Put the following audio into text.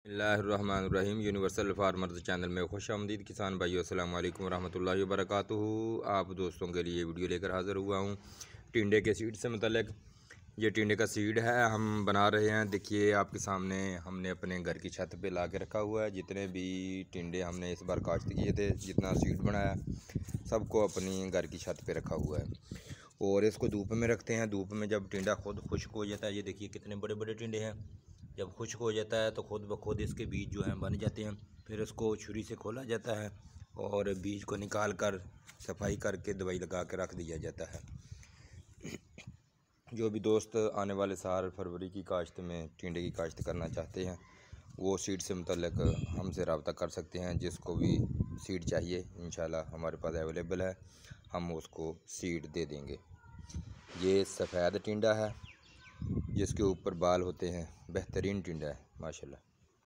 बिस्मिल्लाहिर्रहमानिर्रहीम। Universal farmers channel में खुश आमदीद किसान भाइयों, अस्सलाम वालेकुम रहमतुल्लाहि व बरकातुहू। आप दोस्तों के लिए वीडियो लेकर हाज़िर हुआ हूँ टिंडे के सीड से मुतल्लिक। ये टिंडे का सीड है, हम बना रहे हैं। देखिए आपके सामने हमने अपने घर की छत पे ला के रखा हुआ है। जितने भी टिंडे हमने इस बार काश्त किए थे, जितना सीड बनाया, सबको अपनी घर की छत पे रखा हुआ है और इसको धूप में रखते हैं। धूप में जब टिंडा खुद खुश्क हो जाता है, ये देखिए कितने बड़े बड़े टिंडे हैं। जब खुश्क हो जाता है तो खुद ब खुद इसके बीज जो हैं बन जाते हैं। फिर इसको छुरी से खोला जाता है और बीज को निकाल कर सफाई करके दवाई लगा के रख दिया जाता है। जो भी दोस्त आने वाले साल फरवरी की काश्त में टिंडे की काश्त करना चाहते हैं, वो सीड से मुतल्लिक हमसे रब्ता कर सकते हैं। जिसको भी सीड चाहिए इंशाल्लाह हमारे पास अवेलेबल है, हम उसको सीड दे देंगे। ये सफ़ेद टिंडा है जिसके ऊपर बाल होते हैं, बेहतरीन टिंडा है माशाल्लाह।